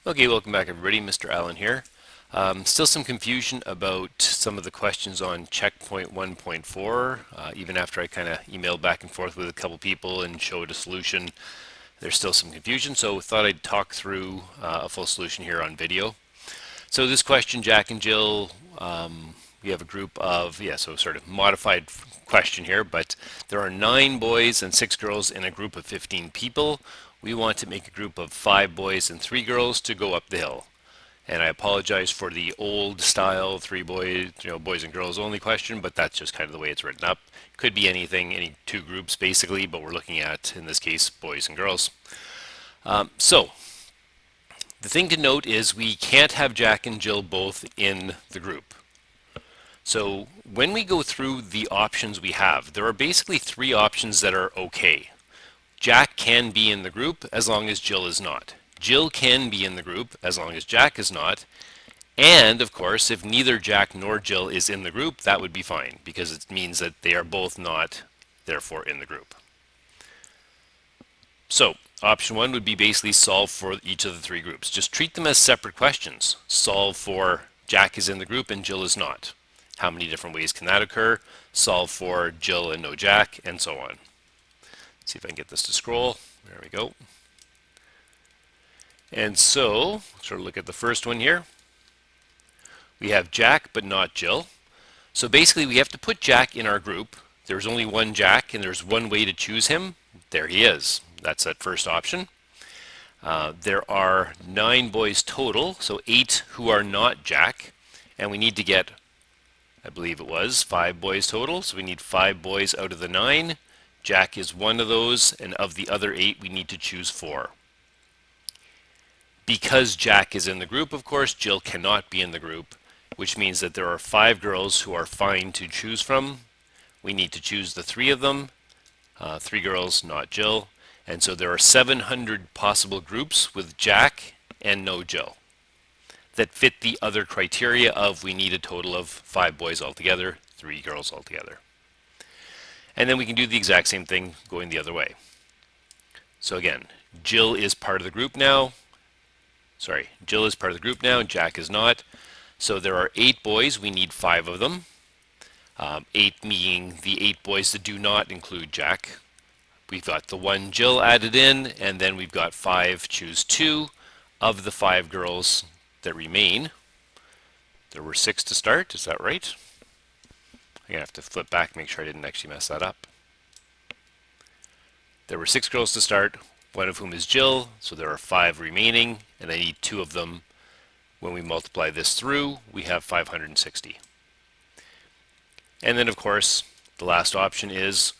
Okay, welcome back everybody. Mr. Allen here. Still some confusion about some of the questions on checkpoint 1.4. Even after I kind of emailed back and forth with a couple people and showed a solution, there's still some confusion. So thought I'd talk through a full solution here on video. So this question, Jack and Jill, we have a group of, so sort of modified question here, but there are 9 boys and 6 girls in a group of 15 people. We want to make a group of 5 boys and 3 girls to go up the hill. And I apologize for the old style 3 boys, boys and girls only question, but that's just kind of the way it's written up. Could be anything, any 2 groups basically, but we're looking at, in this case, boys and girls. So the thing to note is we can't have Jack and Jill both in the group. So when we go through the options we have, there are basically 3 options that are okay. Jack can be in the group as long as Jill is not. Jill can be in the group as long as Jack is not. And of course, if neither Jack nor Jill is in the group, that would be fine because it means that they are both not, therefore, in the group. So option 1 would be basically solve for each of the 3 groups. Just treat them as separate questions. Solve for Jack is in the group and Jill is not. How many different ways can that occur? Solve for Jill and no Jack, and so on. Let's see if I can get this to scroll. There we go. And so, sort of look at the first one here. We have Jack, but not Jill. So basically, we have to put Jack in our group. There's only one Jack, and there's one way to choose him. There he is. That's that first option. There are 9 boys total, so 8 who are not Jack. And we need to get, I believe it was, 5 boys total. So we need 5 boys out of the 9. Jack is one of those, and of the other 8, we need to choose 4. Because Jack is in the group, of course, Jill cannot be in the group, which means that there are 5 girls who are fine to choose from. We need to choose the 3 of them, 3 girls, not Jill. And so there are 700 possible groups with Jack and no Jill that fit the other criteria of we need a total of 5 boys altogether, 3 girls altogether. And then we can do the exact same thing going the other way. So again, Jill is part of the group now. Jill is part of the group now, Jack is not. So there are 8 boys, we need 5 of them. 8 being the 8 boys that do not include Jack. We've got the 1 Jill added in, and then we've got 5, choose 2 of the 5 girls that remain. There were 6 to start, is that right? I'm going to have to flip back and make sure I didn't actually mess that up. There were 6 girls to start, one of whom is Jill, so there are 5 remaining, and I need 2 of them. When we multiply this through, we have 560. And then, of course, the last option is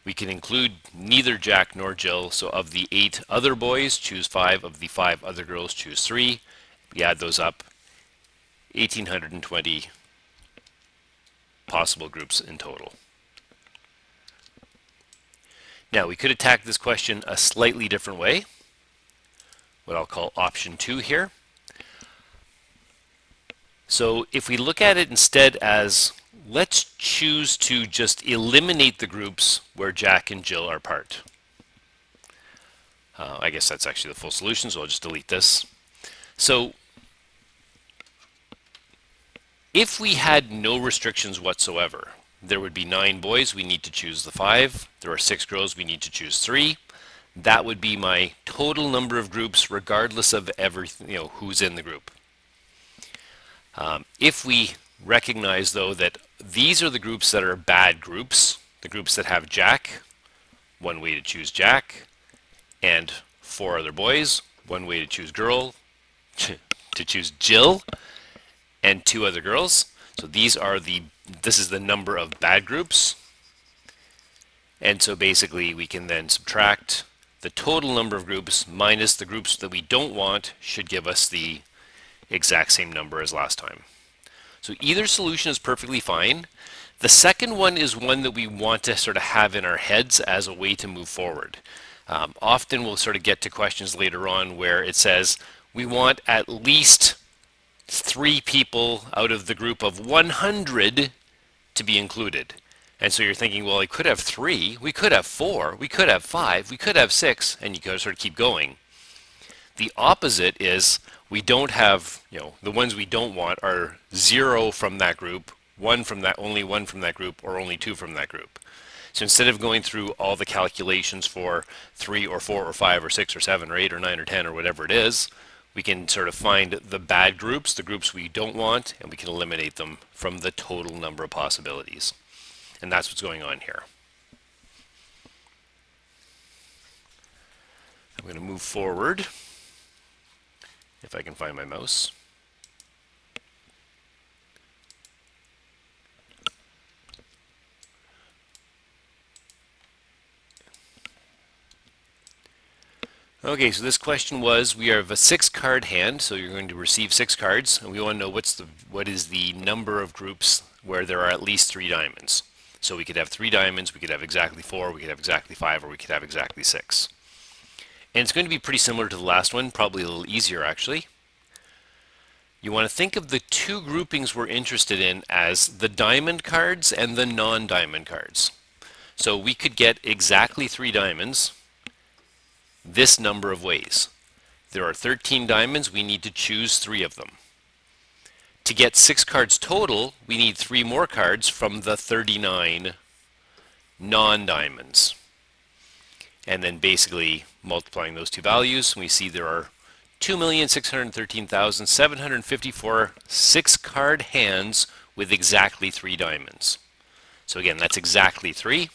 we can include neither Jack nor Jill, so of the 8 other boys, choose 5, of the 5 other girls, choose 3. We add those up, 1,820 possible groups in total. Now, we could attack this question a slightly different way, what I'll call option 2 here. So if we look at it instead as, let's choose to just eliminate the groups where Jack and Jill are part. I guess that's actually the full solution, so I'll just delete this. So if we had no restrictions whatsoever, there would be 9 boys, we need to choose the 5. There are 6 girls, we need to choose 3. That would be my total number of groups regardless of everything, who's in the group. If we recognize, though, that these are the groups that are bad groups, the groups that have Jack, 1 way to choose Jack, and 4 other boys, 1 way to choose girl, to choose Jill, and 2 other girls. So this is the number of bad groups. And so basically we can then subtract the total number of groups minus the groups that we don't want should give us the exact same number as last time. So either solution is perfectly fine. The second one is one that we want to sort of have in our heads as a way to move forward. Often we'll sort of get to questions later on where it says we want at least 3 people out of the group of 100 to be included. And so you're thinking, well, I could have 3, we could have 4, we could have 5, we could have 6, and you can sort of keep going. The opposite is We don't have, the ones we don't want are 0 from that group, 1 from that, only 1 from that group, or only 2 from that group. So instead of going through all the calculations for 3 or 4 or 5 or 6 or 7 or 8 or 9 or 10 or whatever it is, we can sort of find the bad groups, the groups we don't want, and we can eliminate them from the total number of possibilities. And that's what's going on here. I'm going to move forward, if I can find my mouse. Okay, so this question was, we have a 6-card hand, so you're going to receive 6 cards, and we want to know what is the number of groups where there are at least 3 diamonds. So we could have 3 diamonds, we could have exactly 4, we could have exactly 5, or we could have exactly 6. And it's going to be pretty similar to the last one, probably a little easier actually. You want to think of the 2 groupings we're interested in as the diamond cards and the non-diamond cards. So we could get exactly 3 diamonds this number of ways. There are 13 diamonds, we need to choose 3 of them. To get 6 cards total, we need 3 more cards from the 39 non-diamonds. And then basically multiplying those 2 values, we see there are 2,613,754 6-card hands with exactly 3 diamonds. So again, that's exactly 3.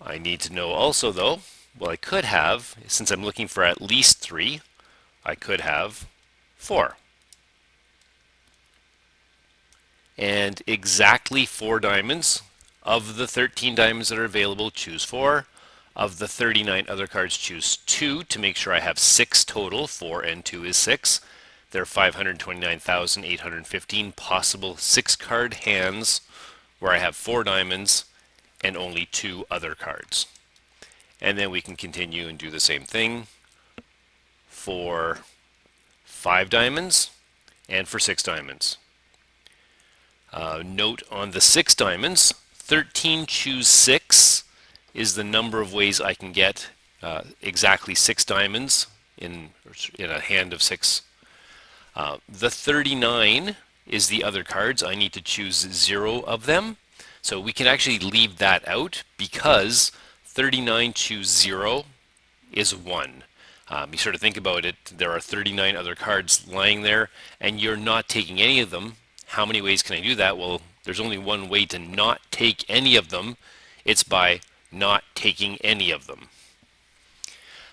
I need to know also though, well, I could have, since I'm looking for at least 3, I could have 4. And exactly 4 diamonds. Of the 13 diamonds that are available, choose 4. Of the 39 other cards, choose 2 to make sure I have 6 total. 4 and 2 is 6. There are 529,815 possible 6-card hands where I have 4 diamonds and only 2 other cards. And then we can continue and do the same thing for 5 diamonds and for 6 diamonds. Note on the 6 diamonds, 13 choose 6 is the number of ways I can get exactly 6 diamonds in a hand of 6. The 39 is the other cards. I need to choose 0 of them. So we can actually leave that out because 39 choose 0 is 1. You sort of think about it, there are 39 other cards lying there and you're not taking any of them. How many ways can I do that? Well, there's only one way to not take any of them. It's by not taking any of them.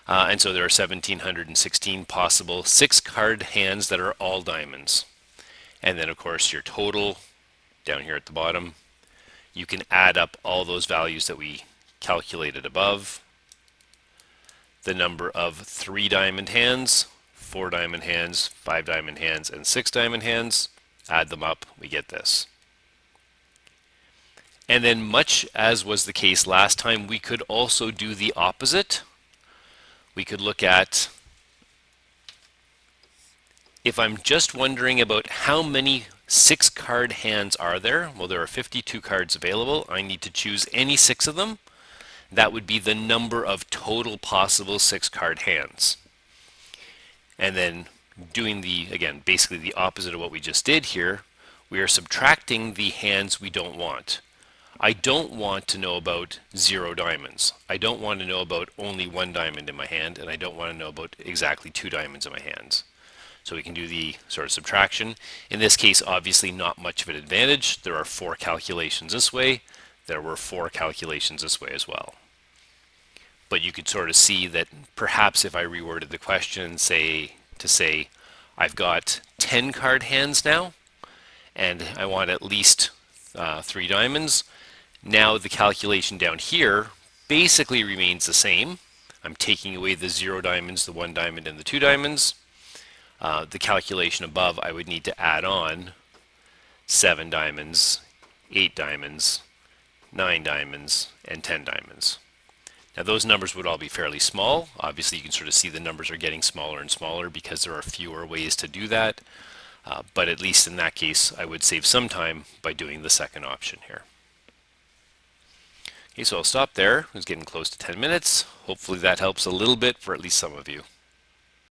And so there are 1,716 possible 6-card hands that are all diamonds. And then of course your total down here at the bottom, you can add up all those values that we calculated above. The number of 3 diamond hands, 4 diamond hands, 5 diamond hands, and 6 diamond hands. Add them up, we get this. And then much as was the case last time, we could also do the opposite. We could look at, if I'm just wondering about how many 6-card hands are there, well, there are 52 cards available. I need to choose any 6 of them. That would be the number of total possible 6-card hands. And then doing again, basically the opposite of what we just did here, we are subtracting the hands we don't want. I don't want to know about 0 diamonds. I don't want to know about only 1 diamond in my hand, and I don't want to know about exactly 2 diamonds in my hands. So we can do the sort of subtraction. In this case, obviously not much of an advantage. There are 4 calculations this way. There were 4 calculations this way as well. But you could sort of see that perhaps if I reworded the question to say I've got 10 card hands now and I want at least 3 diamonds, now the calculation down here basically remains the same. I'm taking away the 0 diamonds, the 1 diamond, and the 2 diamonds. The calculation above, I would need to add on 7 diamonds, 8 diamonds, 9 diamonds, and 10 diamonds. Now those numbers would all be fairly small. Obviously you can sort of see the numbers are getting smaller and smaller because there are fewer ways to do that. But at least in that case, I would save some time by doing the second option here. Okay, so I'll stop there. It's getting close to 10 minutes. Hopefully that helps a little bit for at least some of you.